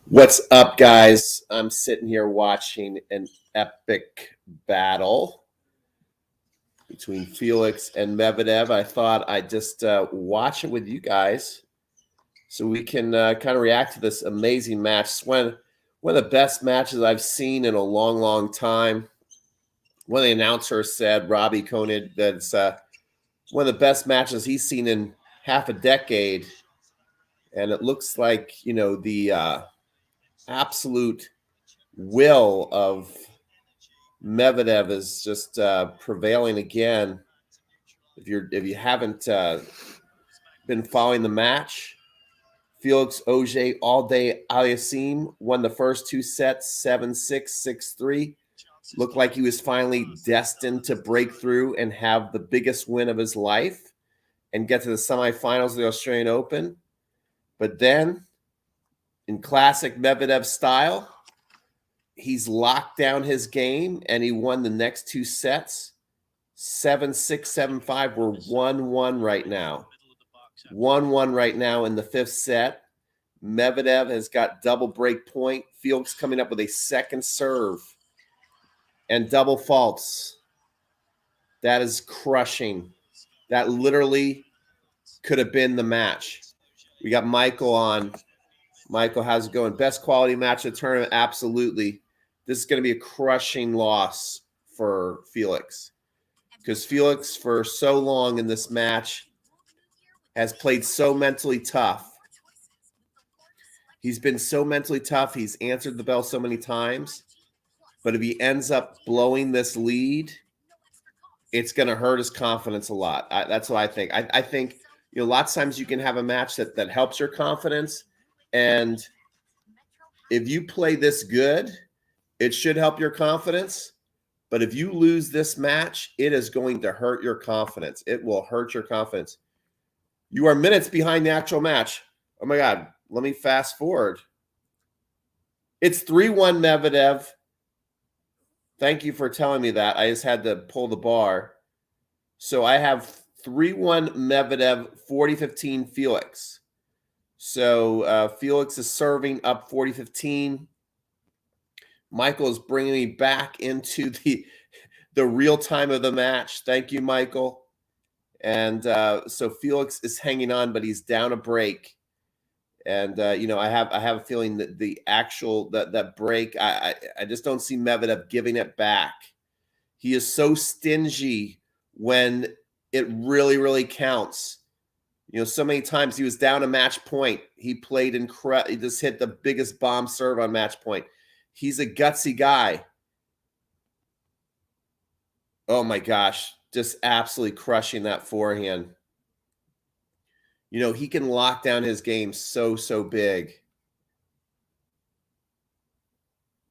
What's up, guys? I'm sitting here watching an epic battle between Felix and Medvedev. I thought I'd just watch it with you guys so we can kind of react to this amazing match. It's one of the best matches I've seen in a long, long time. One of the announcers said, Robbie Koenig, that it's one of the best matches he's seen in half a decade. And it looks like, the absolute will of Medvedev is just prevailing again. If you haven't been following the match, Felix Auger all day Aliassime won the first two sets 7-6, 6-3. Looked like he was finally destined to break through and have the biggest win of his life and get to the semifinals of the Australian Open. But then, in classic Medvedev style, he's locked down his game and he won the next two sets 7-6, 7-5. We're 1-1 right now. 1-1 right now in the fifth set. Medvedev has got double break point. Felix coming up with a second serve and double faults. That is crushing. That literally could have been the match. We got Michael on. Michael, how's it going? Best quality match of the tournament? Absolutely. This is going to be a crushing loss for Felix, because Felix, for so long in this match, has played so mentally tough. He's been so mentally tough. He's answered the bell so many times. But if he ends up blowing this lead, it's going to hurt his confidence a lot. That's what I think. I think, lots of times you can have a match that helps your confidence. And if you play this good, it should help your confidence. But if you lose this match, it is going to hurt your confidence. It will hurt your confidence. You are minutes behind the actual match. Oh, my God. Let me fast forward. It's 3-1 Medvedev. Thank you for telling me that. I just had to pull the bar. So I have 3-1 Medvedev, 40-15 Felix. So Felix is serving up 40-15. Michael is bringing me back into the real time of the match. Thank you, Michael. And so Felix is hanging on, but he's down a break. And I have a feeling that that break, I just don't see Medvedev giving it back. He is so stingy when it really, really counts. So many times he was down a match point. He played incredible. He just hit the biggest bomb serve on match point. He's a gutsy guy. Oh my gosh, just absolutely crushing that forehand. He can lock down his game so big.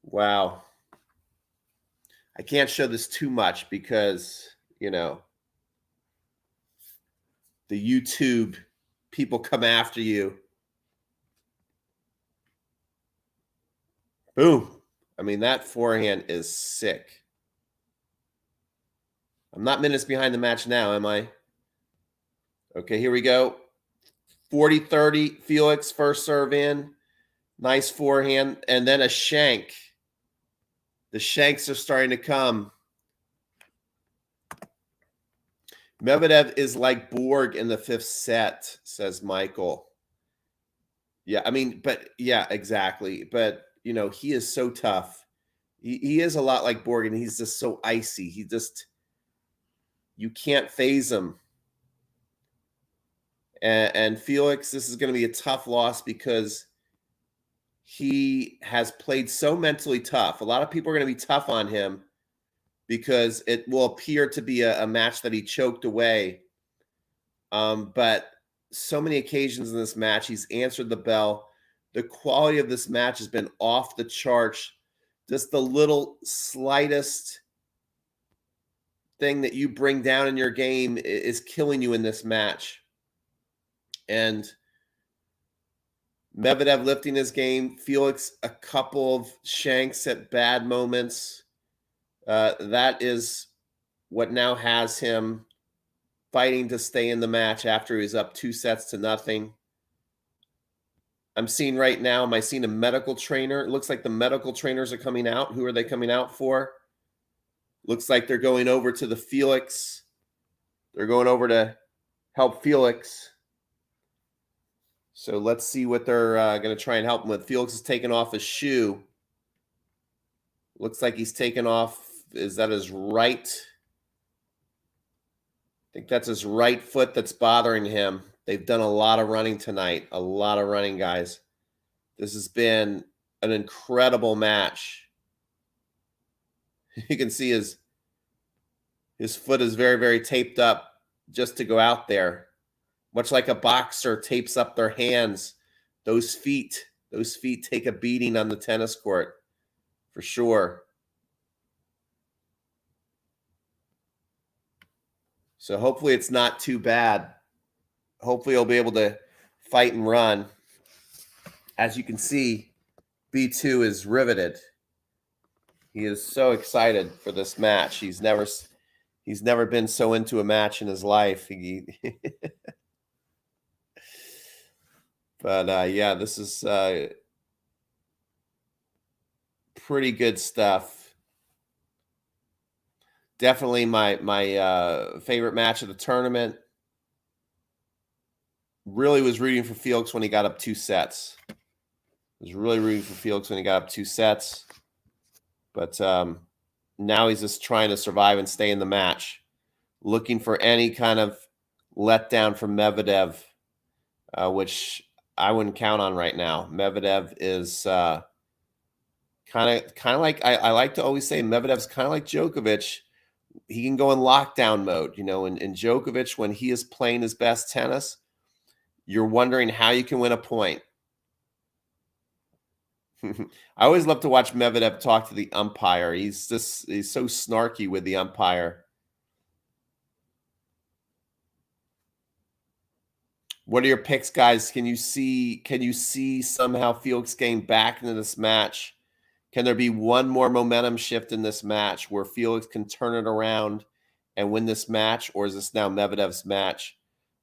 Wow. I can't show this too much because, the YouTube people come after you. Boom. I mean, that forehand is sick. I'm not minutes behind the match now, am I? Okay, here we go. 40-30, Felix, first serve in. Nice forehand. And then a shank. The shanks are starting to come. Medvedev is like Borg in the fifth set, says Michael. Yeah, I mean, but yeah, exactly. But, he is so tough. He is a lot like Borg, and he's just so icy. You can't phase him. And Felix, this is going to be a tough loss because he has played so mentally tough. A lot of people are going to be tough on him because it will appear to be a match that he choked away. But so many occasions in this match, he's answered the bell. The quality of this match has been off the charts. Just the little slightest thing that you bring down in your game is killing you in this match. And Medvedev lifting his game. Felix, a couple of shanks at bad moments. That is what now has him fighting to stay in the match after he's up 2-0. I'm seeing right now, am I seeing a medical trainer? It looks like the medical trainers are coming out. Who are they coming out for? Looks like they're going over to the Felix. They're going over to help Felix. So let's see what they're going to try and help him with. Felix is taking off his shoe. Looks like he's taken off. Is that his right? I think that's his right foot that's bothering him. They've done a lot of running tonight. A lot of running, guys. This has been an incredible match. You can see his foot is very, very taped up just to go out there. Much like a boxer tapes up their hands. Those feet take a beating on the tennis court, for sure. So hopefully it's not too bad. Hopefully he'll be able to fight and run. As you can see, B2 is riveted. He is so excited for this match. He's never been so into a match in his life. But yeah, this is pretty good stuff. Definitely my favorite match of the tournament. Really was rooting for Felix when he got up 2 sets. Was really rooting for Felix when he got up 2 sets. But now he's just trying to survive and stay in the match. Looking for any kind of letdown from Medvedev, which I wouldn't count on right now. Medvedev is kind of like, I like to always say Medvedev's kind of like Djokovic. He can go in lockdown mode, you know, and Djokovic, when he is playing his best tennis, you're wondering how you can win a point. I always love to watch Medvedev talk to the umpire. He's so snarky with the umpire. What are your picks, guys? Can you see somehow Felix getting back into this match? Can there be one more momentum shift in this match where Felix can turn it around and win this match, or is this now Medvedev's match?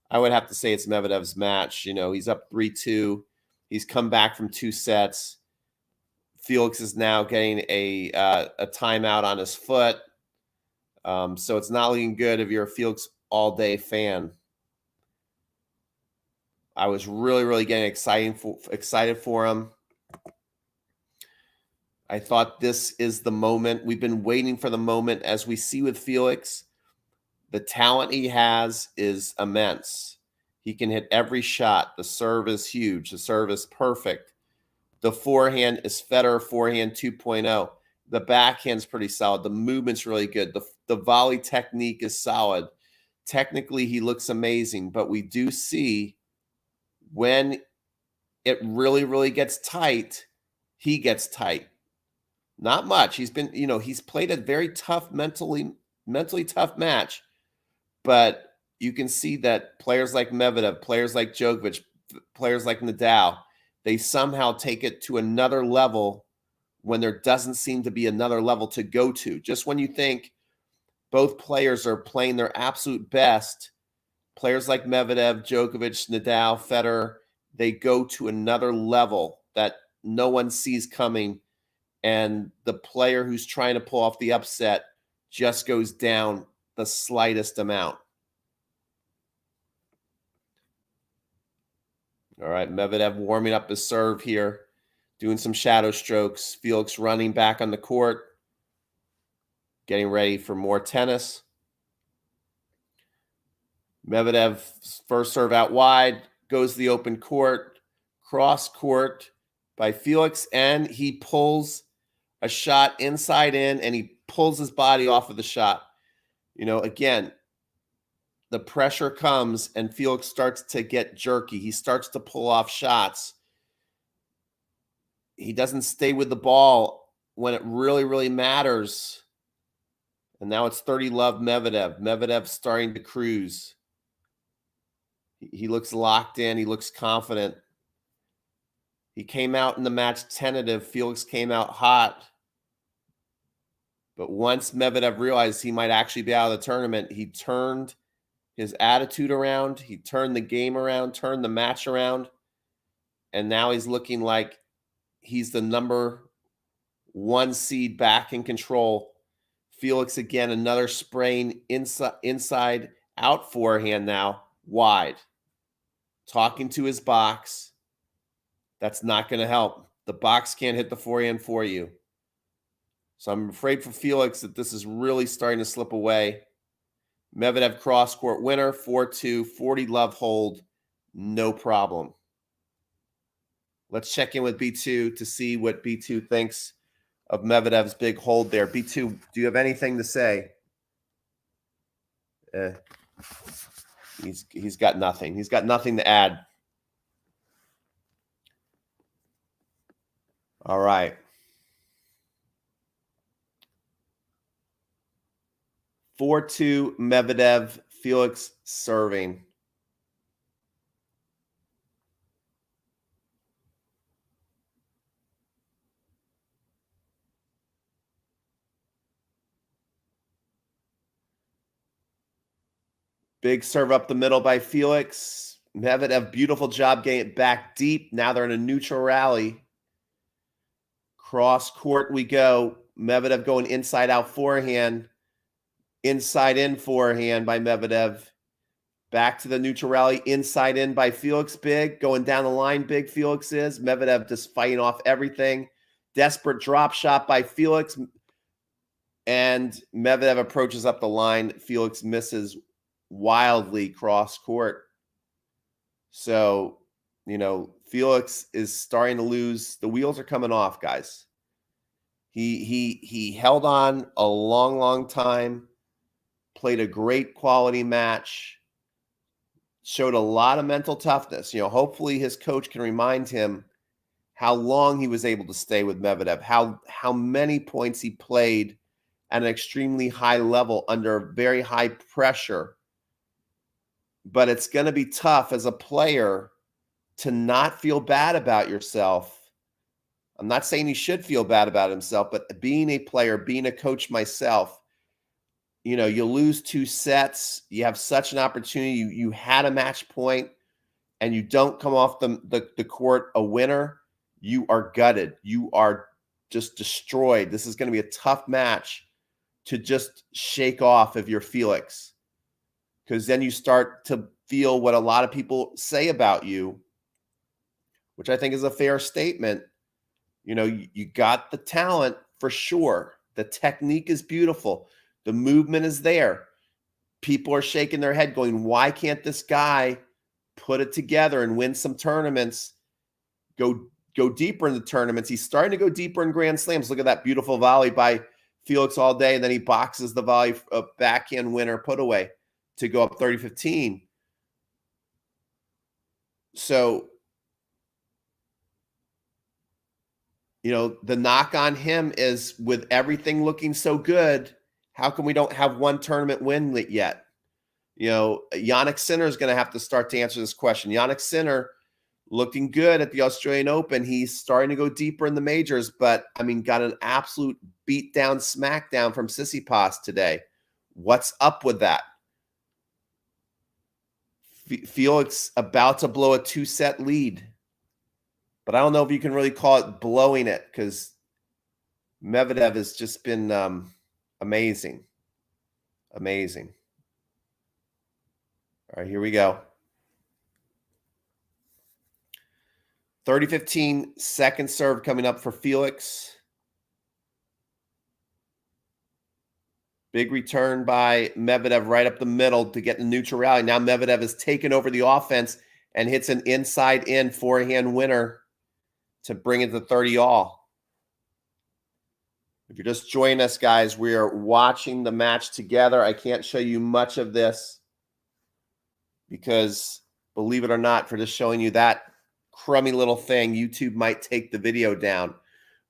I would have to say it's Medvedev's match. You know, he's up 3-2. He's come back from 2 sets. Felix is now getting a timeout on his foot. So it's not looking good if you're a Felix all-day fan. I was really, really getting excited for him. I thought this is the moment. We've been waiting for the moment. As we see with Felix, the talent he has is immense. He can hit every shot. The serve is huge. The serve is perfect. The forehand is Federer forehand 2.0. The backhand's pretty solid. The movement's really good. The volley technique is solid. Technically, he looks amazing. But we do see when it really, really gets tight, he gets tight. Not much. He's been, you know, he's played a very tough, mentally tough match. But you can see that players like Medvedev, players like Djokovic, players like Nadal, they somehow take it to another level when there doesn't seem to be another level to go to. Just when you think both players are playing their absolute best, players like Medvedev, Djokovic, Nadal, Federer, they go to another level that no one sees coming. And the player who's trying to pull off the upset just goes down the slightest amount. All right, Medvedev warming up his serve here, doing some shadow strokes. Felix running back on the court, getting ready for more tennis. Medvedev's first serve out wide, goes to the open court, cross court by Felix, and he pulls a shot inside in, and he pulls his body off of the shot. You know, again, the pressure comes and Felix starts to get jerky. He starts to pull off shots. He doesn't stay with the ball when it really, really matters. And now it's 30-love Medvedev. Medvedev starting to cruise. He looks locked in. He looks confident. He came out in the match tentative. Felix came out hot. But once Medvedev realized he might actually be out of the tournament, he turned his attitude around. He turned the game around, turned the match around. and now he's looking like he's the number 1 seed back in control. Felix again, another sprain inside out forehand now, wide. Talking to his box. That's not going to help. The box can't hit the forehand for you. So I'm afraid for Felix that this is really starting to slip away. Medvedev cross-court winner, 4-2, 40 love hold, no problem. Let's check in with B2 to see what B2 thinks of Medvedev's big hold there. B2, do you have anything to say? He's got nothing. He's got nothing to add. All right. 4-2 Medvedev, Felix serving. Big serve up the middle by Felix. Medvedev, beautiful job getting it back deep. Now they're in a neutral rally. Cross court we go. Medvedev going inside out forehand. Inside in forehand by Medvedev. Back to the neutral rally. Inside in by Felix. Big. Going down the line big Felix is. Medvedev just fighting off everything. Desperate drop shot by Felix. And Medvedev approaches up the line. Felix misses wildly cross court. So, Felix is starting to lose. The wheels are coming off, guys. He held on a long time, played a great quality match, showed a lot of mental toughness. Hopefully his coach can remind him how long he was able to stay with Medvedev, how many points he played at an extremely high level under very high pressure. But it's going to be tough as a player to not feel bad about yourself. I'm not saying he should feel bad about himself, but being a player, being a coach myself, you lose 2 sets. You have such an opportunity. You had a match point and you don't come off the court a winner. You are gutted. You are just destroyed. This is going to be a tough match to just shake off if you're Felix. Because then you start to feel what a lot of people say about you, which I think is a fair statement. You got the talent for sure. The technique is beautiful. The movement is there. People are shaking their head going, why can't this guy put it together and win some tournaments, go deeper in the tournaments? He's starting to go deeper in Grand Slams. Look at that beautiful volley by Felix all day, and then he boxes the volley, a backhand winner put away to go up 30-15. So, the knock on him is, with everything looking so good, how come we don't have one tournament win yet? Jannik Sinner is going to have to start to answer this question. Jannik Sinner looking good at the Australian Open. He's starting to go deeper in the majors, but, got an absolute beat-down, smackdown from Tsitsipas today. What's up with that? Felix about to blow a 2-set lead. But I don't know if you can really call it blowing it, because Medvedev has just been amazing. Amazing. All right, here we go. 30-15, second serve coming up for Felix. Big return by Medvedev right up the middle to get the neutral rally. Now Medvedev has taken over the offense and hits an inside-in forehand winner to bring it to 30-all. If you're just joining us, guys, we are watching the match together. I can't show you much of this because, believe it or not, for just showing you that crummy little thing, YouTube might take the video down.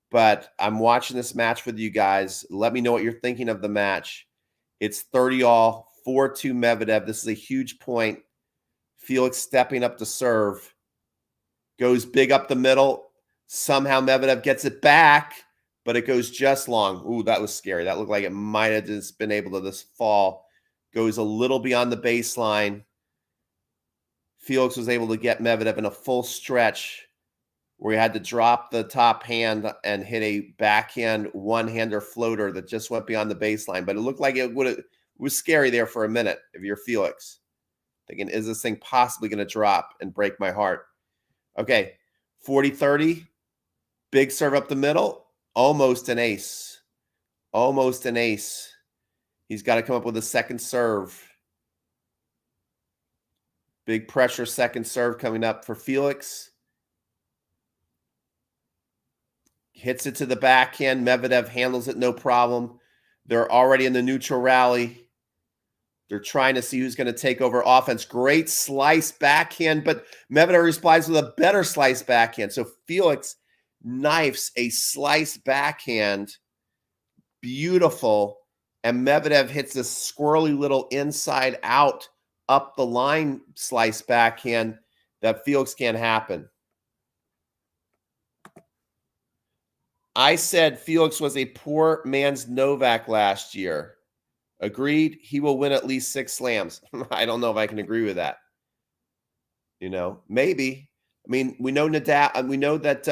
But I'm watching this match with you guys. Let me know what you're thinking of the match. It's 30-all, 4-2 Medvedev. This is a huge point. Felix stepping up to serve. Goes big up the middle. Somehow Medvedev gets it back, but it goes just long. Ooh, that was scary. That looked like it might have just been able to just fall. Goes a little beyond the baseline. Felix was able to get Medvedev in a full stretch where he had to drop the top hand and hit a backhand one-hander floater that just went beyond the baseline. But it looked like it was scary there for a minute if you're Felix. Thinking, is this thing possibly going to drop and break my heart? Okay, 40-30, big serve up the middle, almost an ace. Almost an ace. He's got to come up with a second serve. Big pressure second serve coming up for Felix. Hits it to the backhand. Medvedev handles it no problem. They're already in the neutral rally. They're trying to see who's going to take over offense. Great slice backhand, but Medvedev responds with a better slice backhand. So Felix knifes a slice backhand. Beautiful. And Medvedev hits this squirrely little inside out up the line slice backhand that Felix can't happen. I said Felix was a poor man's Novak last year. Agreed. He will win at least 6 slams. I don't know if I can agree with that. You know, maybe. I mean, we know Nadal. We know that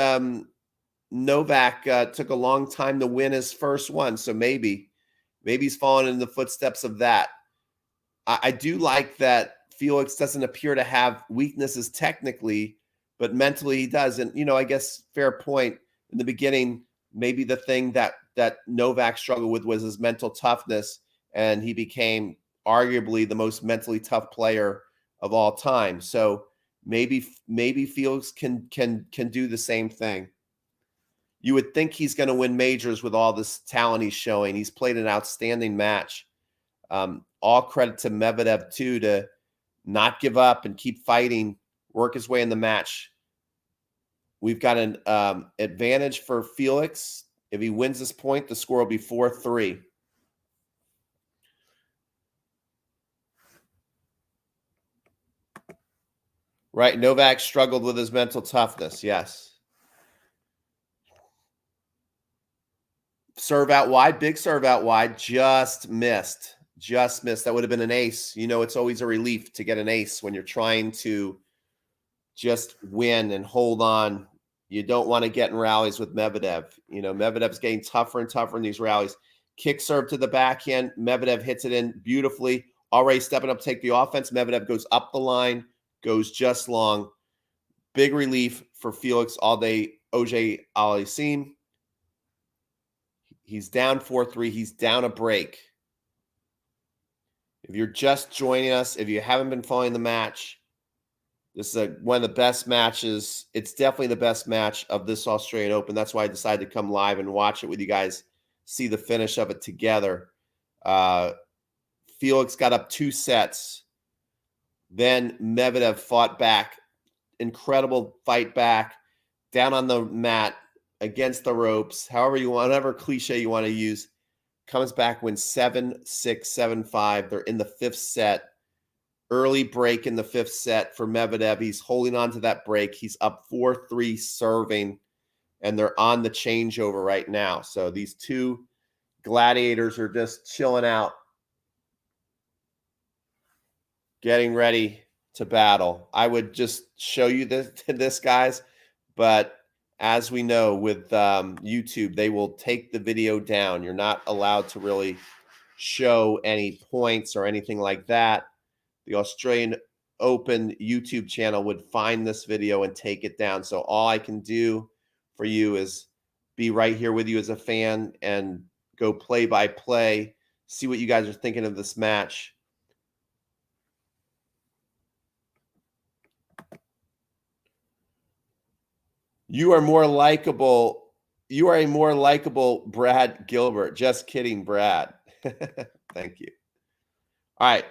Novak took a long time to win his first one, so maybe he's fallen in the footsteps of that. I do like that Felix doesn't appear to have weaknesses technically, but mentally he does. And, you know, I guess fair point. In the beginning, maybe the thing that Novak struggled with was his mental toughness, and he became arguably the most mentally tough player of all time. So maybe Felix can do the same thing. You would think he's going to win majors with all this talent he's showing. He's played an outstanding match. All credit to Medvedev, too, to not give up and keep fighting, work his way in the match. We've got an advantage for Felix. If he wins this point, the score will be 4-3. Right, Novak struggled with his mental toughness, yes. Serve out wide, big serve out wide, just missed. Just missed. That would have been an ace. You know, it's always a relief to get an ace when you're trying to just win and hold on. You don't want to get in rallies with Medvedev. You know, Medvedev's getting tougher and tougher in these rallies. Kick serve to the backhand. Medvedev hits it in beautifully. Already stepping up to take the offense. Medvedev goes up the line, goes just long. Big relief for Felix all day. Oj Aliassime. He's down 4-3. He's down a break. If you're just joining us, if you haven't been following the match, this is one of the best matches. It's definitely the best match of this Australian Open. That's why I decided to come live and watch it with you guys, see the finish of it together. Felix got up 2 sets. Then Medvedev fought back. Incredible fight back. Down on the mat, against the ropes, however you want, whatever cliche you want to use. Comes back, wins 7-6, 7-5. They're in the 5th set. Early break in the 5th set for Medvedev. He's holding on to that break. He's up 4-3 serving, and they're on the changeover right now. So these two gladiators are just chilling out, getting ready to battle. I would just show you this guys, but as we know with YouTube, they will take the video down. You're not allowed to really show any points or anything like that. The Australian Open YouTube channel would find this video and take it down. So all I can do for you is be right here with you as a fan and go play by play, see what you guys are thinking of this match. You are more likable. You are a more likable Brad Gilbert. Just kidding, Brad. Thank you. All right.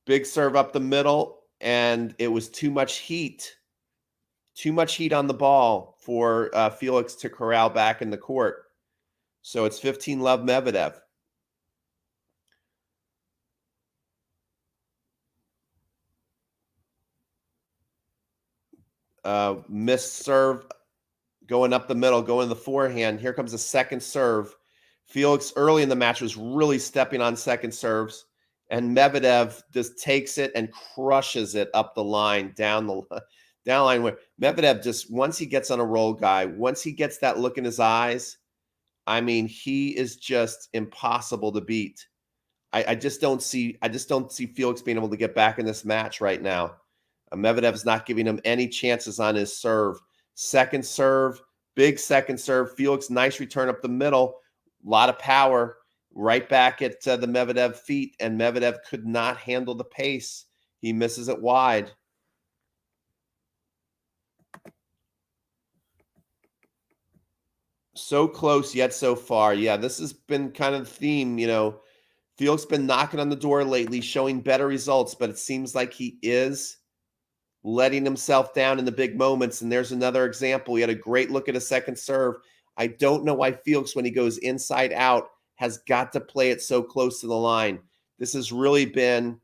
Big serve up the middle, and it was too much heat. Too much heat on the ball for Felix to corral back in the court. So it's 15-love Medvedev. Missed serve going up the middle, going the forehand. Here comes the second serve. Felix early in the match was really stepping on second serves, and Medvedev just takes it and crushes it up the line, down Down line where Medvedev just, once he gets on a roll, guy, once he gets that look in his eyes, I mean, he is just impossible to beat. I just don't see Felix being able to get back in this match right now. Medvedev's not giving him any chances on his serve. Second serve, big second serve. Felix, nice return up the middle. A lot of power right back at the Medvedev feet, and Medvedev could not handle the pace. He misses it wide. So close yet so far. Yeah, this has been kind of the theme, you know. Felix been knocking on the door lately, showing better results, but it seems like he is letting himself down in the big moments. And there's another example. He had a great look at a second serve. I don't know why Felix, when he goes inside out, has got to play it so close to the line. This has really been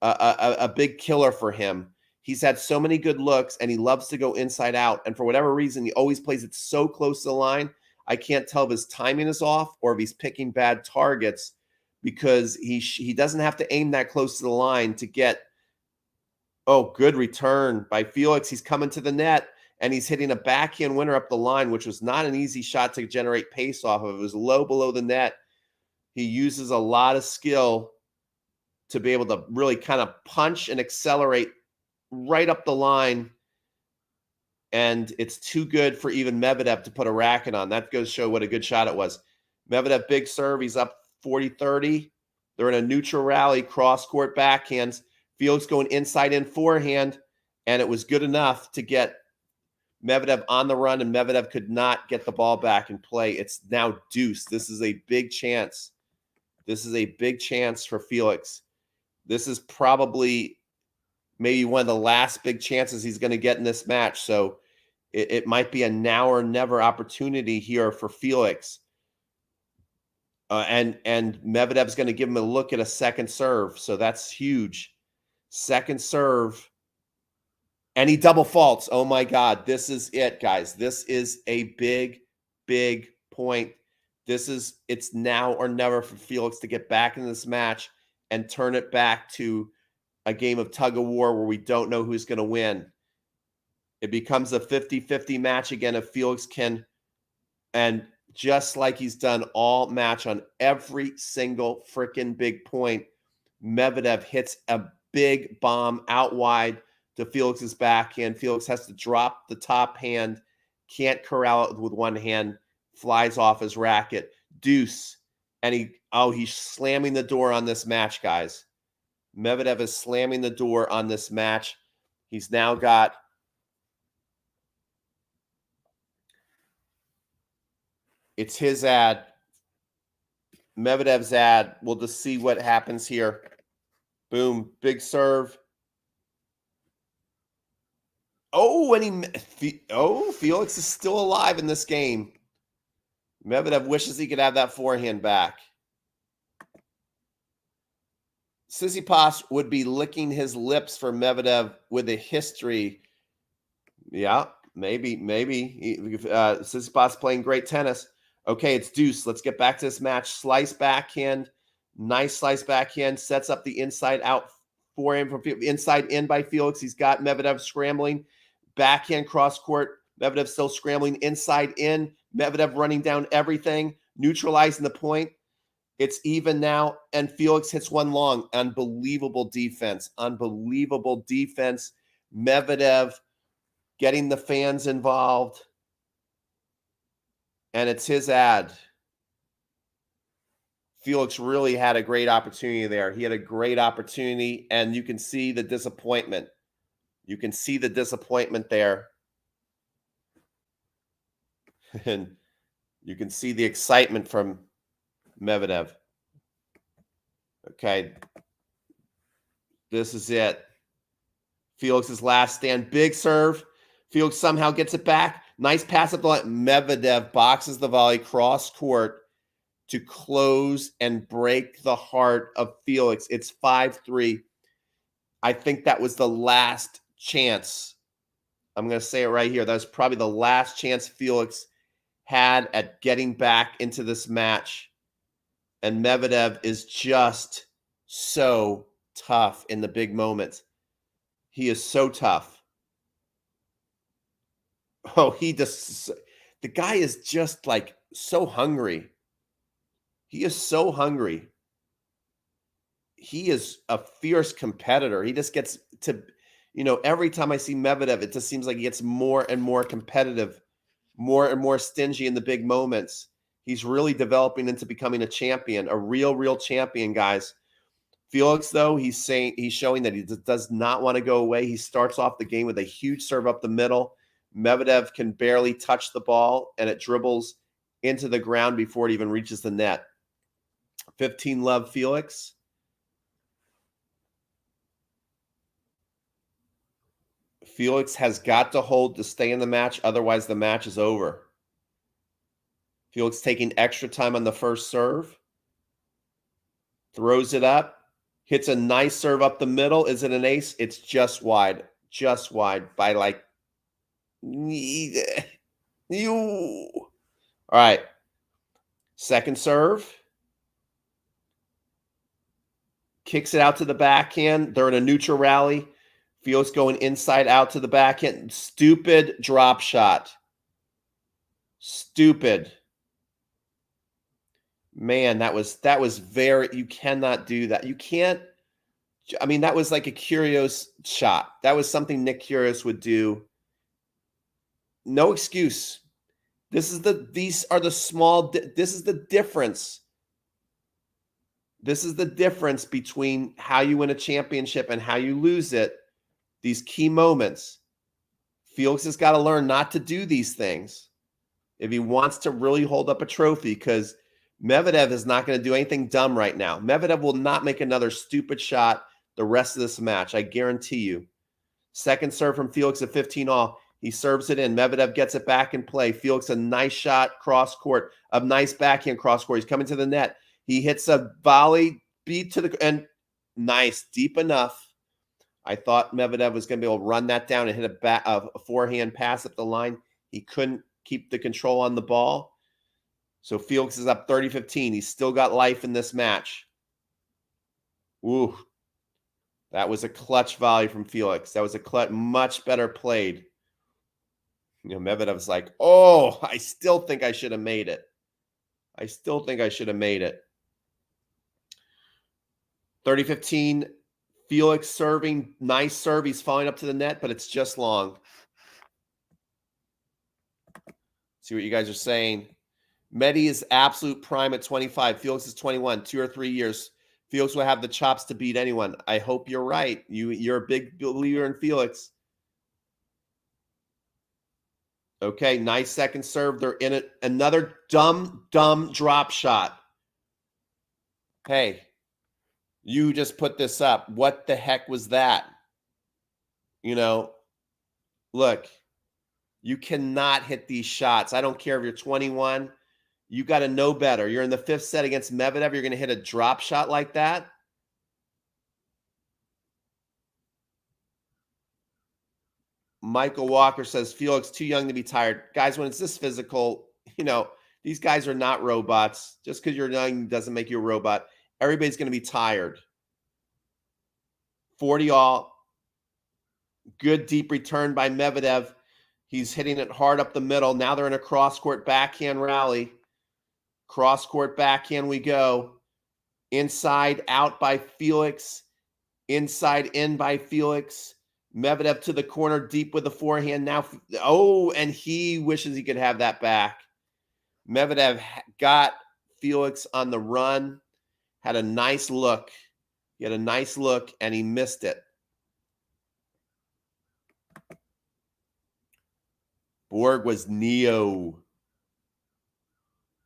a big killer for him. He's had so many good looks, and he loves to go inside out. And for whatever reason, he always plays it so close to the line. I can't tell if his timing is off or if he's picking bad targets, because he doesn't have to aim that close to the line to get. Oh, good return by Felix. He's coming to the net, and he's hitting a backhand winner up the line, which was not an easy shot to generate pace off of. It was low below the net. He uses a lot of skill to be able to really kind of punch and accelerate right up the line. And it's too good for even Medvedev to put a racket on. That goes to show what a good shot it was. Medvedev, big serve. He's up 40-30. They're in a neutral rally, cross-court backhands. Felix going inside in forehand, and it was good enough to get Medvedev on the run, and Medvedev could not get the ball back and play. It's now deuce. This is a big chance. This is a big chance for Felix. This is probably maybe one of the last big chances he's going to get in this match. So it might be a now or never opportunity here for Felix. And Medvedev's going to give him a look at a second serve. So that's huge. Second serve. And he double faults. Oh, my God. This is it, guys. This is a big, big point. It's now or never for Felix to get back in this match and turn it back to a game of tug of war where we don't know who's going to win. It becomes a 50-50 match again if Felix can. And just like he's done all match on every single freaking big point, Medvedev hits a big bomb out wide to Felix's backhand. Felix has to drop the top hand, can't corral it with one hand, flies off his racket. Deuce. And he's slamming the door on this match, guys. Medvedev is slamming the door on this match. He's now got it's his ad, Medvedev's ad. We'll just see what happens here. Boom, big serve. Oh, and Felix is still alive in this game. Medvedev wishes he could have that forehand back. Tsitsipas would be licking his lips for Medvedev with a history. Yeah, maybe. Tsitsipas playing great tennis. Okay, it's deuce. Let's get back to this match. Slice backhand. Nice slice backhand. Sets up the inside out forehand from inside in by Felix. He's got Medvedev scrambling. Backhand cross court. Medvedev still scrambling inside in. Medvedev running down everything. Neutralizing the point. It's even now, and Felix hits one long. Unbelievable defense. Unbelievable defense. Medvedev getting the fans involved. And it's his ad. Felix really had a great opportunity there. He had a great opportunity, and you can see the disappointment. You can see the disappointment there. And you can see the excitement from Medvedev. Okay. This is it. Felix's last stand. Big serve. Felix somehow gets it back. Nice pass up the line. Medvedev boxes the volley cross court to close and break the heart of Felix. It's 5-3. I think that was the last chance. I'm going to say it right here. That was probably the last chance Felix had at getting back into this match. And Medvedev is just so tough in the big moments. He is so tough. Oh, the guy is just like so hungry. He is so hungry. He is a fierce competitor. He just gets to, every time I see Medvedev, it just seems like he gets more and more competitive, more and more stingy in the big moments. He's really developing into becoming a champion, a real champion, guys. Felix, though, he's showing that he does not want to go away. He starts off the game with a huge serve up the middle. Medvedev can barely touch the ball, and it dribbles into the ground before it even reaches the net. 15 love, Felix. Felix has got to hold to stay in the match, otherwise the match is over. Felix taking extra time on the first serve. Throws it up. Hits a nice serve up the middle. Is it an ace? It's just wide. Just wide by like... All right. Second serve. Kicks it out to the backhand. They're in a neutral rally. Felix going inside out to the backhand. Stupid drop shot. Stupid. Man, that was very... You cannot do that. You can't... I mean, that was like a Kyrgios shot. That was something Nick Kyrgios would do. No excuse. These are the small... This is the difference. This is the difference between how you win a championship and how you lose it. These key moments. Felix has got to learn not to do these things if he wants to really hold up a trophy, because Medvedev is not going to do anything dumb right now. Medvedev will not make another stupid shot the rest of this match, I guarantee you. Second serve from Felix at 15-all. He serves it in. Medvedev gets it back in play. Felix, a nice shot cross court, a nice backhand cross court. He's coming to the net. He hits a volley beat to the and nice, deep enough. I thought Medvedev was going to be able to run that down and hit a forehand pass up the line. He couldn't keep the control on the ball. So Felix is up 30-15. He's still got life in this match. Ooh. That was a clutch volley from Felix. That was a clutch, much better played. Medvedev's like, oh, I still think I should have made it. I still think I should have made it. 30-15. Felix serving, nice serve. He's falling up to the net, but it's just long. See what you guys are saying. Medi is absolute prime at 25. Felix is 21, 2 or 3 years. Felix will have the chops to beat anyone. I hope you're right. You're a big believer in Felix. Okay, nice second serve. They're in it. Another dumb drop shot. Hey, you just put this up. What the heck was that? Look, you cannot hit these shots. I don't care if you're 21. You got to know better. You're in the 5th set against Medvedev. You're going to hit a drop shot like that? Michael Walker says, Felix, too young to be tired. Guys, when it's this physical, these guys are not robots. Just because you're young doesn't make you a robot. Everybody's going to be tired. 40-all. Good deep return by Medvedev. He's hitting it hard up the middle. Now they're in a cross-court backhand rally. Cross-court backhand we go. Inside out by Felix. Inside in by Felix. Medvedev to the corner, deep with the forehand. Now, and he wishes he could have that back. Medvedev got Felix on the run. Had a nice look. He had a nice look, and he missed it. Borg was Neo.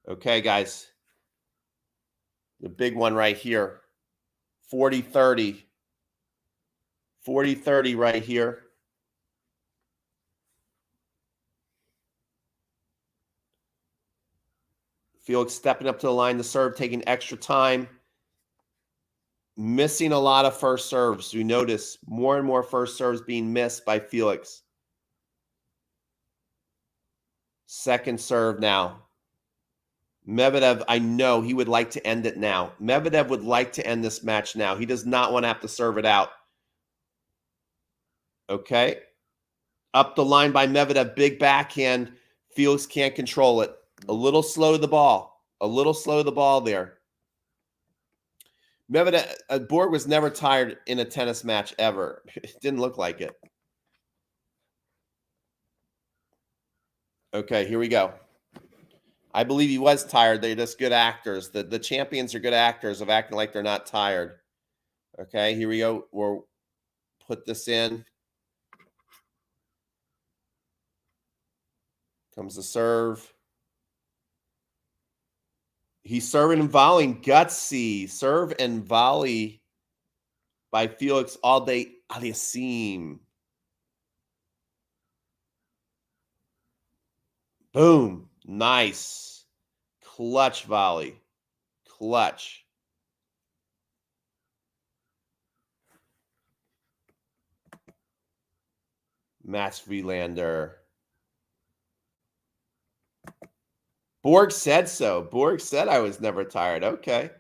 Okay, guys. The big one right here. 40-30. 40-30 right here. Felix stepping up to the line to serve, taking extra time. Missing a lot of first serves. We notice more and more first serves being missed by Felix. Second serve now. Medvedev, I know he would like to end it now. Medvedev would like to end this match now. He does not want to have to serve it out. Okay. Up the line by Medvedev, big backhand. Felix can't control it. A little slow to the ball. A little slow to the ball there. Medvedev, Borg was never tired in a tennis match ever. It didn't look like it. Okay, here we go. I believe he was tired. They're just good actors. The champions are good actors of acting like they're not tired. Okay, here we go. We'll put this in. Comes the serve. He's serving and volleying. Gutsy. Serve and volley by Felix all day. Aliassime. Boom. Nice. Clutch volley. Clutch. Mats Wilander. Borg said so. Borg said I was never tired. Okay.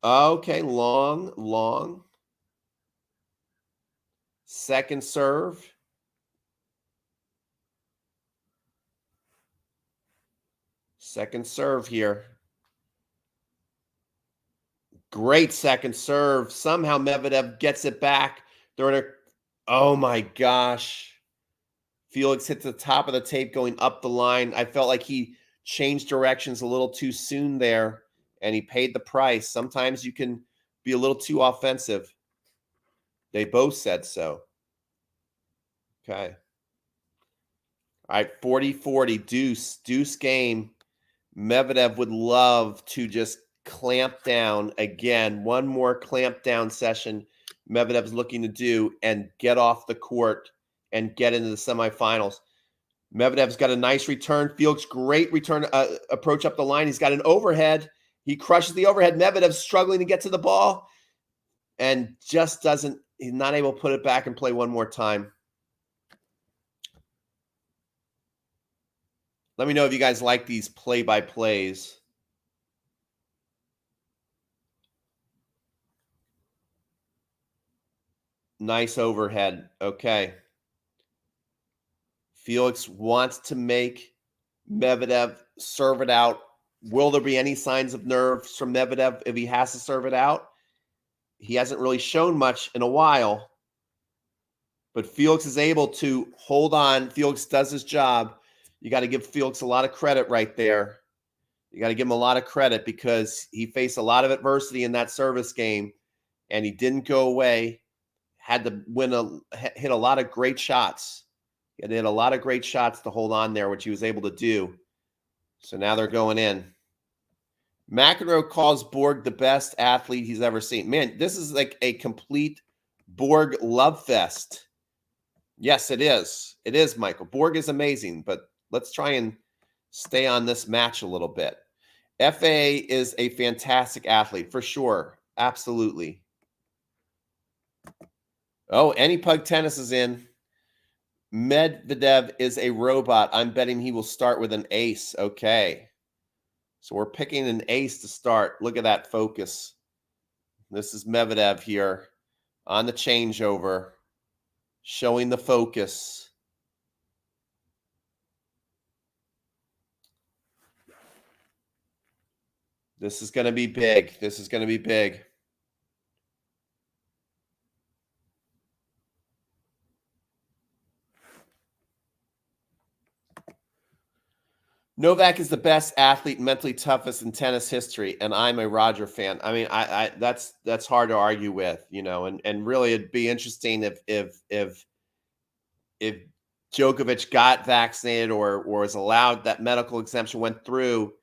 Okay. Long. Second serve. Second serve here. Great second serve. Somehow Medvedev gets it back. They're in a, oh my gosh. Felix hits the top of the tape going up the line. I felt like he changed directions a little too soon there, and he paid the price. Sometimes you can be a little too offensive. They both said so. Okay. All right, 40-40, deuce game. Medvedev would love to just clamp down again. One more clamp down session Medvedev's looking to do and get off the court and get into the semifinals. Medvedev's got a nice return. Felix, great return approach up the line. He's got an overhead. He crushes the overhead. Medvedev's struggling to get to the ball and just doesn't, he's not able to put it back and play one more time. Let me know if you guys like these play-by-plays. Nice overhead. Okay. Felix wants to make Medvedev serve it out. Will there be any signs of nerves from Medvedev if he has to serve it out? He hasn't really shown much in a while. But Felix is able to hold on. Felix does his job. You got to give Felix a lot of credit right there. You got to give him a lot of credit because he faced a lot of adversity in that service game, and he didn't go away. Had to hit a lot of great shots. He had to hit a lot of great shots to hold on there, which he was able to do. So now they're going in. McEnroe calls Borg the best athlete he's ever seen. Man, this is like a complete Borg love fest. Yes, it is. It is, Michael. Borg is amazing, but let's try and stay on this match a little bit. FA is a fantastic athlete, for sure. Absolutely. Oh, Any Pug Tennis is in. Medvedev is a robot. I'm betting he will start with an ace. Okay. So we're picking an ace to start. Look at that focus. This is Medvedev here on the changeover, showing the focus. This is going to be big. This is going to be big. Novak is the best athlete, mentally toughest in tennis history, and I'm a Roger fan. I mean, I that's hard to argue with, you know, and really it'd be interesting if Djokovic got vaccinated or was allowed, that medical exemption went through.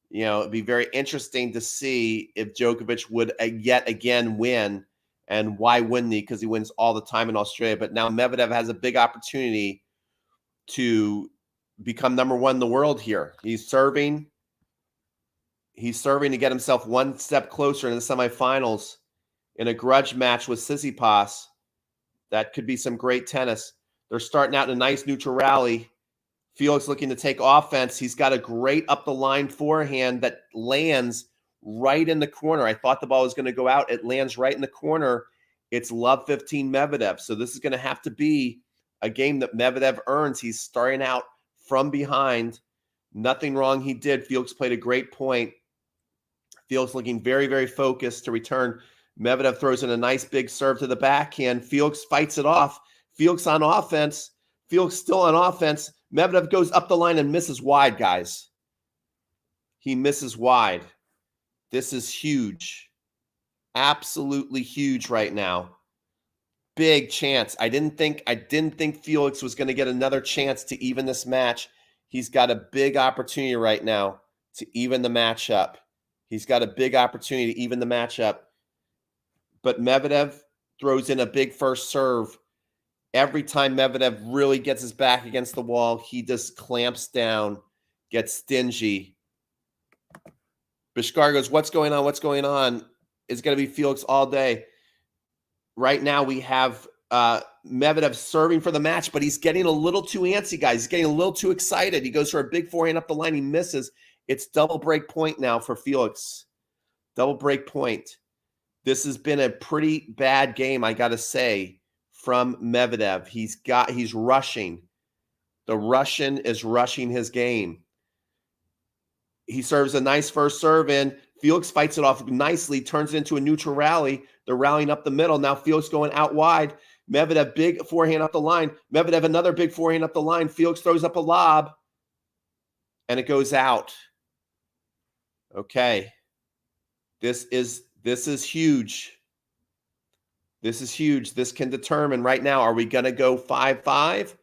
You know, it'd be very interesting to see if Djokovic would yet again win, and why wouldn't he? Because he wins all the time in Australia. But now Medvedev has a big opportunity to become number one in the world here. He's serving to get himself one step closer in the semifinals in a grudge match with Tsitsipas. That could be some great tennis. They're starting out in a nice neutral rally. Felix looking to take offense. He's got a great up the line forehand that lands right in the corner. I thought the ball was going to go out. It lands right in the corner. It's love 15 Medvedev. So this is going to have to be a game that Medvedev earns. He's starting out from behind. Nothing wrong he did. Felix played a great point. Felix looking very, very focused to return. Medvedev throws in a nice big serve to the backhand. Felix fights it off. Felix on offense. Felix still on offense. Medvedev goes up the line and misses wide, guys. He misses wide. This is huge. Absolutely huge right now. Big chance. I didn't think Felix was going to get another chance to even this match. He's got a big opportunity right now to even the match up. He's got a big opportunity to even the matchup. But Medvedev throws in a big first serve. Every time Medvedev really gets his back against the wall, he just clamps down, gets stingy. Bishkar goes, what's going on? What's going on? It's going to be Felix all day. Right now we have Medvedev serving for the match, but he's getting a little too antsy, guys. He's getting a little too excited. He goes for a big forehand up the line. He misses. It's double break point now for Felix. Double break point. This has been a pretty bad game, I got to say, from Medvedev. He's rushing. The Russian is rushing his game. He serves a nice first serve in. Felix fights it off nicely, turns it into a neutral rally. They're rallying up the middle. Now Felix going out wide. Medvedev, big forehand up the line. Medvedev, another big forehand up the line. Felix throws up a lob, and it goes out. Okay. This is huge. This is huge. This can determine right now, are we going to go 5-5,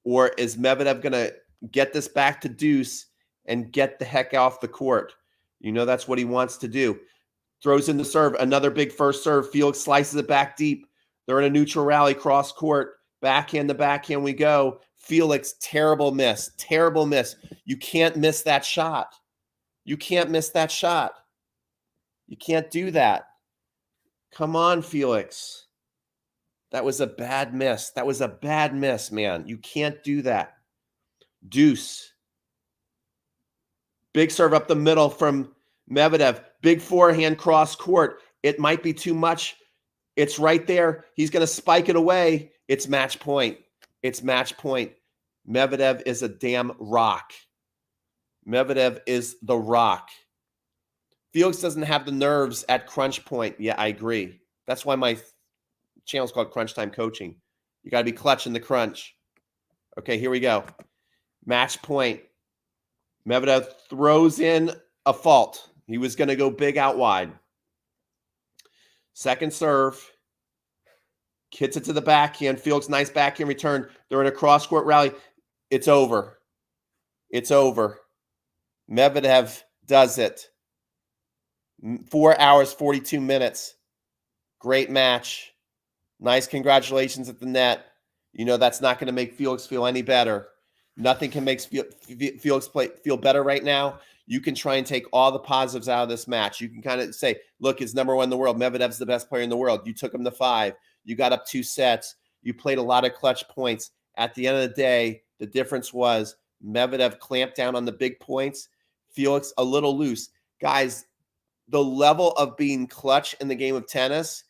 or is Medvedev going to get this back to deuce and get the heck off the court? You know that's what he wants to do. Throws in the serve. Another big first serve. Felix slices it back deep. They're in a neutral rally, cross court. Backhand to backhand we go. Felix, terrible miss. Terrible miss. You can't miss that shot. You can't miss that shot. You can't do that. Come on, Felix. That was a bad miss. That was a bad miss, man. You can't do that. Deuce. Big serve up the middle from Medvedev. Big forehand cross court. It might be too much. It's right there. He's going to spike it away. It's match point. It's match point. Medvedev is a damn rock. Medvedev is the rock. Felix doesn't have the nerves at crunch point. Yeah, I agree. That's why my channel is called Crunch Time Coaching. You got to be clutch in the crunch. Okay, here we go. Match point. Medvedev throws in a fault. He was going to go big out wide. Second serve. Hits it to the backhand. Felix, nice backhand return. They're in a cross-court rally. It's over. It's over. Medvedev does it. 4 hours, 42 minutes. Great match. Nice congratulations at the net. You know that's not going to make Felix feel any better. Nothing can make Felix feel better right now. You can try and take all the positives out of this match. You can kind of say, look, he's number 1 in the world. Medvedev's the best player in the world. You took him to 5. You got up 2 sets. You played a lot of clutch points. At the end of the day, the difference was Medvedev clamped down on the big points. Felix a little loose. Guys, the level of being clutch in the game of tennis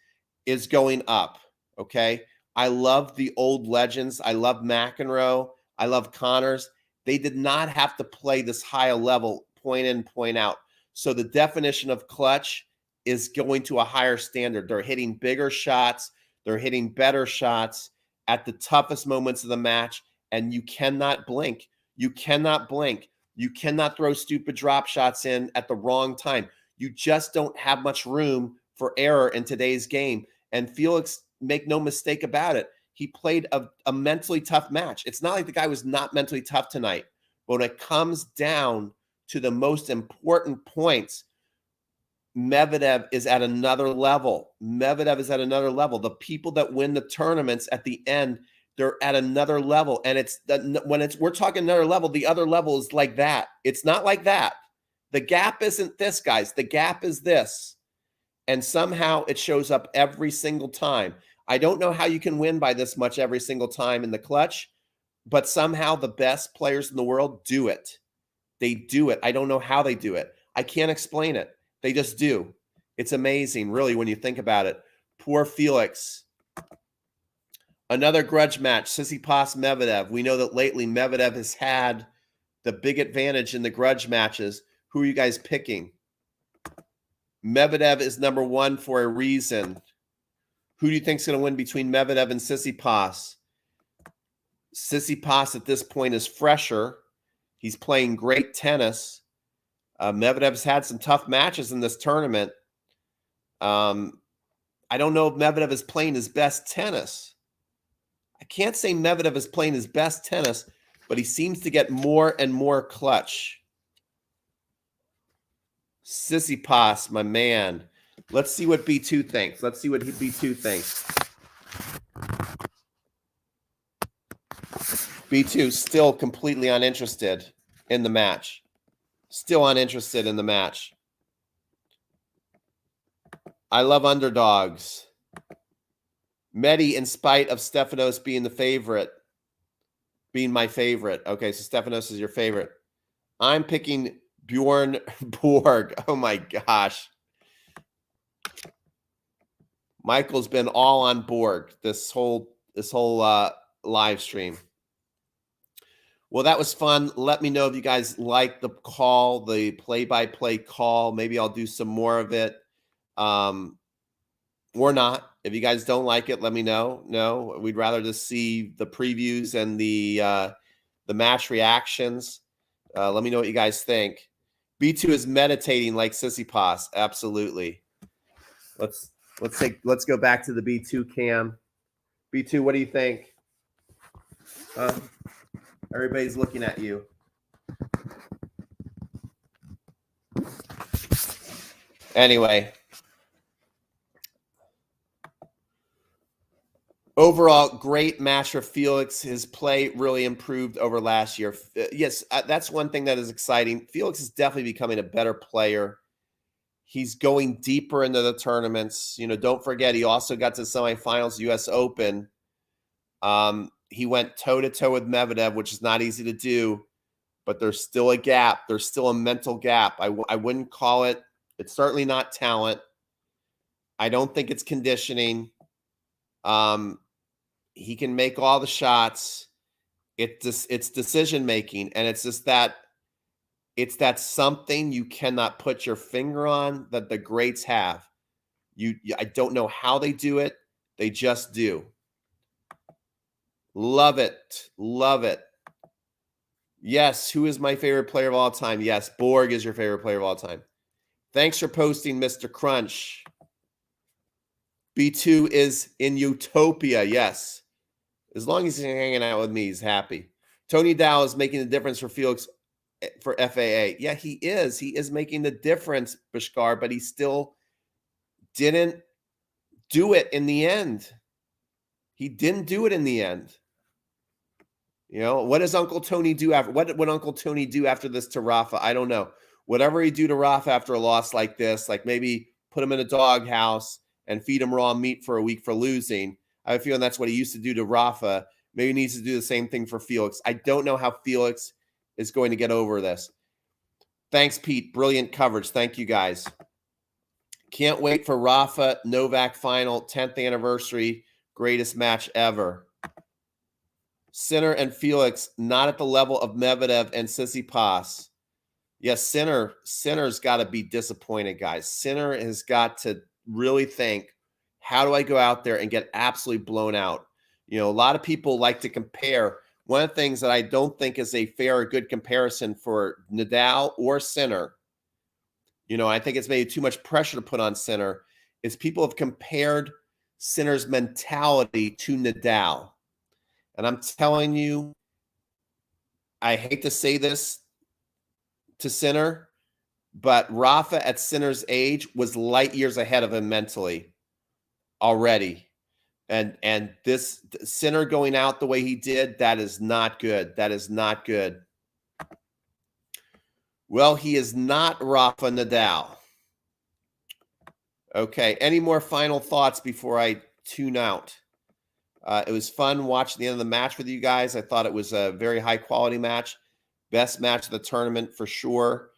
is going up, okay? I love the old legends. I love McEnroe. I love Connors. They did not have to play this high a level, point in, point out. So the definition of clutch is going to a higher standard. They're hitting bigger shots. They're hitting better shots at the toughest moments of the match, and you cannot blink. You cannot blink. You cannot throw stupid drop shots in at the wrong time. You just don't have much room for error in today's game. And Felix, make no mistake about it, he played a mentally tough match. It's not like the guy was not mentally tough tonight. But when it comes down to the most important points, Medvedev is at another level. Medvedev is at another level. The people that win the tournaments at the end, they're at another level. And we're talking another level, the other level is like that. It's not like that. The gap isn't this, guys. The gap is this. And somehow it shows up every single time. I don't know how you can win by this much every single time in the clutch, but somehow the best players in the world do it. They do it. I don't know how they do it. I can't explain it. They just do. It's amazing, really, when you think about it. Poor Felix. Another grudge match, Tsitsipas Medvedev. We know that lately Medvedev has had the big advantage in the grudge matches. Who are you guys picking? Medvedev is number one for a reason. Who do you think is going to win between Medvedev and Tsitsipas? Tsitsipas at this point is fresher. He's playing great tennis. Medvedev's had some tough matches in this tournament. I don't know if Medvedev is playing his best tennis. I can't say Medvedev is playing his best tennis, but he seems to get more and more clutch. Tsitsipas, my man. Let's see what B2 thinks. Let's see what B2 thinks. B2 still completely uninterested in the match. Still uninterested in the match. I love underdogs. Medi, in spite of Stefanos being the favorite, being my favorite. Okay, so Stefanos is your favorite. I'm picking Bjorn Borg. Oh my gosh. Michael's been all on Borg this whole live stream. Well, that was fun. Let me know if you guys like the call, the play-by-play call. Maybe I'll do some more of it. Or not. If you guys don't like it, let me know. No, we'd rather just see the previews and the match reactions. Let me know what you guys think. B2 is meditating like Tsitsipas. Absolutely. Let's go back to the B2 cam. B2, what do you think? Everybody's looking at you. Anyway. Overall, great match for Felix. His play really improved over last year. Yes, that's one thing that is exciting. Felix is definitely becoming a better player. He's going deeper into the tournaments. You know, don't forget, he also got to semifinals, U.S. Open. He went toe-to-toe with Medvedev, which is not easy to do, but there's still a gap. There's still a mental gap. I wouldn't call it. It's certainly not talent. I don't think it's conditioning. He can make all the shots. It's decision making, and it's just that it's that something you cannot put your finger on that the greats have. I don't know how they do it. They just do. Love it. Love it. Yes, who is my favorite player of all time? Yes, Borg is your favorite player of all time. Thanks for posting, Mr. Crunch. B2 is in utopia, yes. As long as he's hanging out with me, he's happy. Tony Dow is making the difference for Felix for FAA. Yeah, he is. He is making the difference, Bashkar, but he still didn't do it in the end. He didn't do it in the end. You know, what does Uncle Tony do after what would Uncle Tony do after this to Rafa? I don't know. Whatever he do to Rafa after a loss like this, like maybe put him in a doghouse and feed him raw meat for a week for losing. I have a feeling that's what he used to do to Rafa. Maybe he needs to do the same thing for Felix. I don't know how Felix is going to get over this. Thanks, Pete. Brilliant coverage. Thank you, guys. Can't wait for Rafa Novak final, 10th anniversary, greatest match ever. Sinner and Felix not at the level of Medvedev and Tsitsipas. Yes, Sinner's got to be disappointed, guys. Sinner has got to really think, how do I go out there and get absolutely blown out? You know, a lot of people like to compare. One of the things that I don't think is a fair or good comparison for Nadal or Sinner, you know, I think it's maybe too much pressure to put on Sinner, is people have compared Sinner's mentality to Nadal. And I'm telling you, I hate to say this to Sinner, but Rafa at Sinner's age was light years ahead of him mentally already. And this Sinner going out the way he did, that is not good. That is not good. Well, he is not Rafa Nadal. Okay, any more final thoughts before I tune out? It was fun watching the end of the match with you guys. I thought it was a very high-quality match. Best match of the tournament for sure.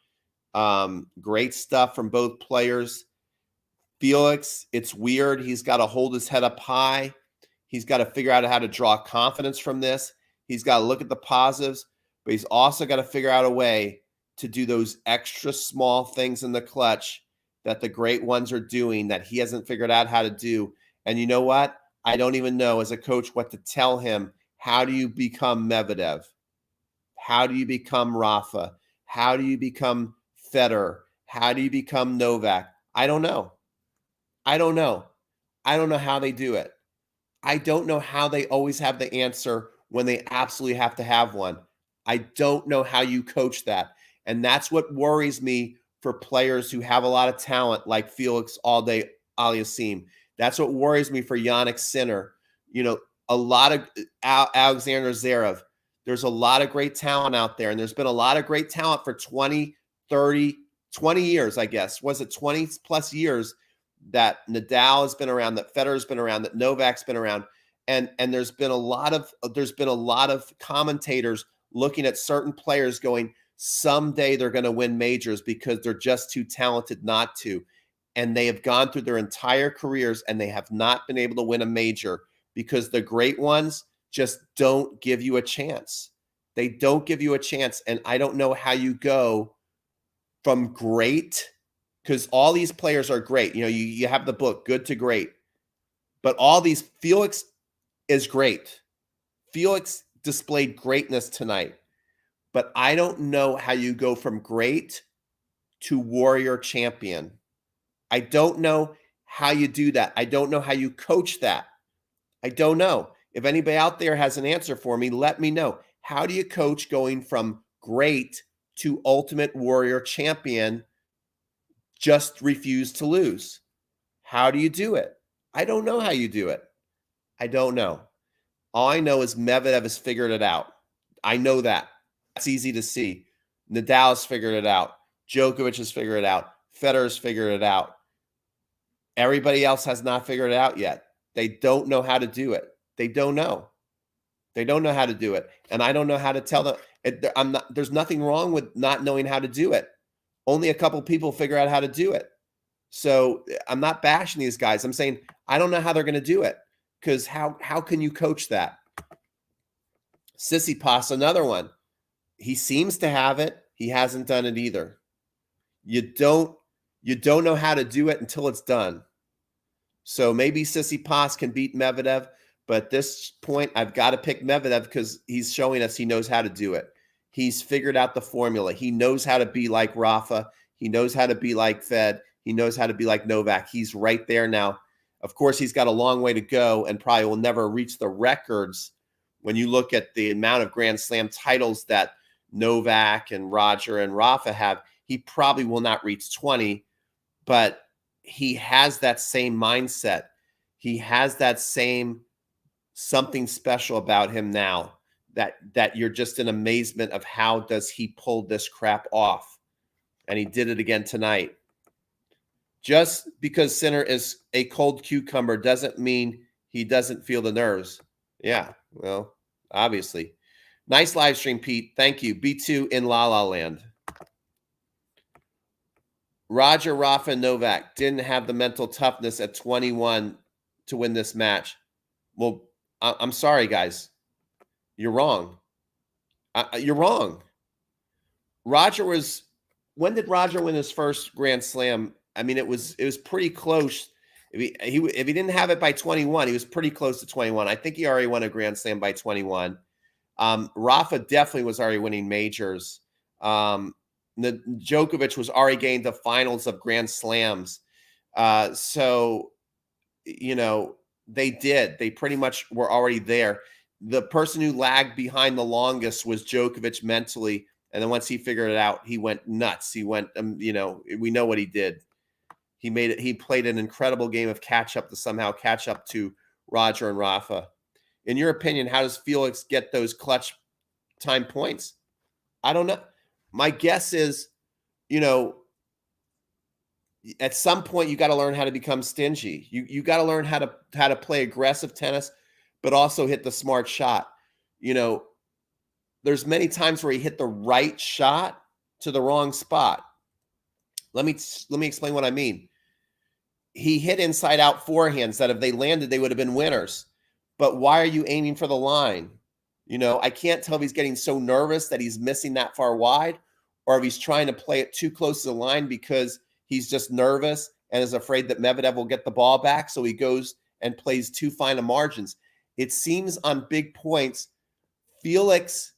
Great stuff from both players. Felix, it's weird. He's got to hold his head up high. He's got to figure out how to draw confidence from this. He's got to look at the positives, but he's also got to figure out a way to do those extra small things in the clutch that the great ones are doing that he hasn't figured out how to do. And you know what? I don't even know as a coach what to tell him. How do you become Medvedev? How do you become Rafa? How do you become Federer? How do you become Novak? I don't know. I don't know. I don't know how they do it. I don't know how they always have the answer when they absolutely have to have one. I don't know how you coach that. And that's what worries me for players who have a lot of talent like Felix Alday Aliassime. That's what worries me for Yannick Sinner. You know, a lot of Alexander Zverev. There's a lot of great talent out there. And there's been a lot of great talent for 20, 30, 20 years, I guess. Was it 20 plus years that Nadal has been around, that Federer's been around, that Novak's been around. And there's been a lot of commentators looking at certain players going, someday they're going to win majors because they're just too talented not to. And they have gone through their entire careers and they have not been able to win a major because the great ones just don't give you a chance. They don't give you a chance. And I don't know how you go from great, because all these players are great. You know, you have the book, Good to Great. But all these, Felix is great. Felix displayed greatness tonight. But I don't know how you go from great to warrior champion. I don't know how you do that. I don't know how you coach that. I don't know. If anybody out there has an answer for me, let me know. How do you coach going from great to ultimate warrior champion? Just refuse to lose. How do you do it? I don't know how you do it. I don't know. All I know is Medvedev has figured it out. I know that. That's easy to see. Nadal has figured it out. Djokovic has figured it out. Federer's figured it out. Everybody else has not figured it out yet. They don't know how to do it. They don't know. They don't know how to do it. And I don't know how to tell them. There's nothing wrong with not knowing how to do it. Only a couple people figure out how to do it. So I'm not bashing these guys. I'm saying I don't know how they're going to do it, because how can you coach that? Tsitsipas, another one. He seems to have it. He hasn't done it either. You don't know how to do it until it's done. So maybe Tsitsipas can beat Medvedev, but at this point, I've got to pick Medvedev because he's showing us he knows how to do it. He's figured out the formula. He knows how to be like Rafa. He knows how to be like Fed. He knows how to be like Novak. He's right there now. Of course, he's got a long way to go and probably will never reach the records when you look at the amount of Grand Slam titles that Novak and Roger and Rafa have. He probably will not reach 20, but he has that same mindset. He has that same something special about him now that you're just in amazement of how does he pull this crap off. And he did it again tonight. Just because Sinner is a cold cucumber doesn't mean he doesn't feel the nerves. Yeah, well, obviously. Nice live stream, Pete. Thank you. B2 in La La Land. Roger, Rafa, and Novak didn't have the mental toughness at 21 to win this match. Well, I'm sorry, guys. You're wrong. You're wrong. When did Roger win his first Grand Slam? I mean, it was pretty close. If he didn't have it by 21, he was pretty close to 21. I think he already won a Grand Slam by 21. Rafa definitely was already winning majors. Djokovic was already getting the finals of Grand Slams. So, you know, they pretty much were already there. The person who lagged behind the longest was Djokovic mentally. And then once he figured it out, he went nuts. He went, we know what he did. He played an incredible game of catch up to somehow catch up to Roger and Rafa. In your opinion, how does Felix get those clutch time points? I don't know. My guess is, at some point you got to learn how to become stingy. You got to learn how to play aggressive tennis, but also hit the smart shot. There's many times where he hit the right shot to the wrong spot. Let me explain what I mean. He hit inside out forehands that if they landed, they would have been winners. but why are you aiming for the line? You know, I can't tell if he's getting so nervous that he's missing that far wide, or if he's trying to play it too close to the line because he's just nervous and is afraid that Medvedev will get the ball back. So he goes and plays too fine of margins. It seems on big points, Felix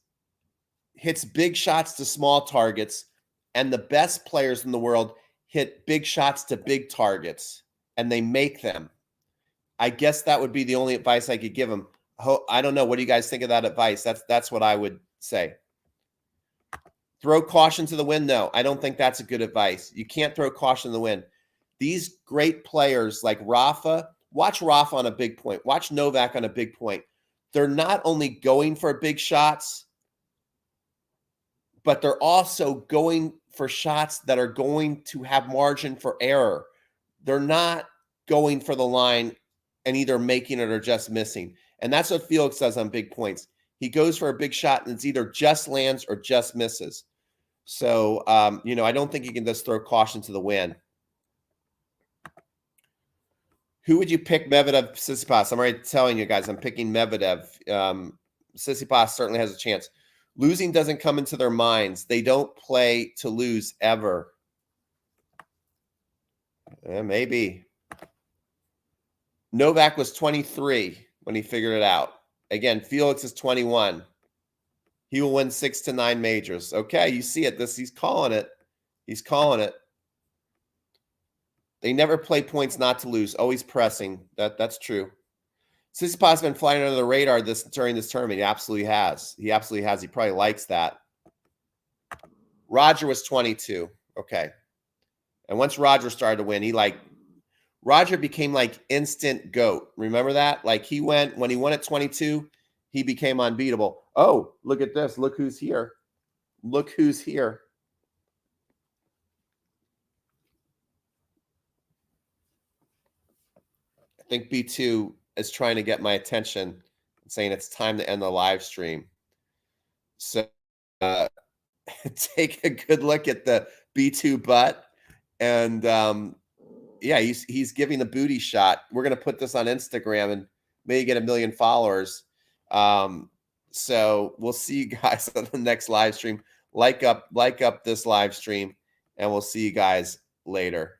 hits big shots to small targets, and the best players in the world hit big shots to big targets, and they make them. I guess that would be the only advice I could give him. I don't know. What do you guys think of that advice? That's what I would say. Throw caution to the wind. No, I don't think that's a good advice. You can't throw caution to the wind. These great players like Rafa, watch Rafa on a big point. Watch Novak on a big point. They're not only going for big shots, but they're also going for shots that are going to have margin for error. They're not going for the line and either making it or just missing. And that's what Felix does on big points. He goes for a big shot and it's either just lands or just misses. So, you know, I don't think you can just throw caution to the wind. Who would you pick, Medvedev, Tsitsipas? I'm already telling you guys, I'm picking Medvedev. Tsitsipas certainly has a chance. Losing doesn't come into their minds. They don't play to lose ever. Maybe. Novak was 23 when he figured it out. Again, Felix is 21. He will win 6 to 9 majors. Okay, you see it. He's calling it. He's calling it. They never play points not to lose. Always pressing. That's true. Tsitsipas has been flying under the radar during this tournament. He absolutely has. He absolutely has. He probably likes that. Roger was 22. Okay. And once Roger started to win, Roger became like instant GOAT. Remember that? Like when he won at 22, he became unbeatable. Oh, look at this. Look who's here. Look who's here. I think B2 is trying to get my attention and saying it's time to end the live stream. So take a good look at the B2 butt. And yeah, he's giving the booty shot. We're going to put this on Instagram and maybe get 1 million followers. So we'll see you guys on the next live stream. Like up this live stream, and we'll see you guys later.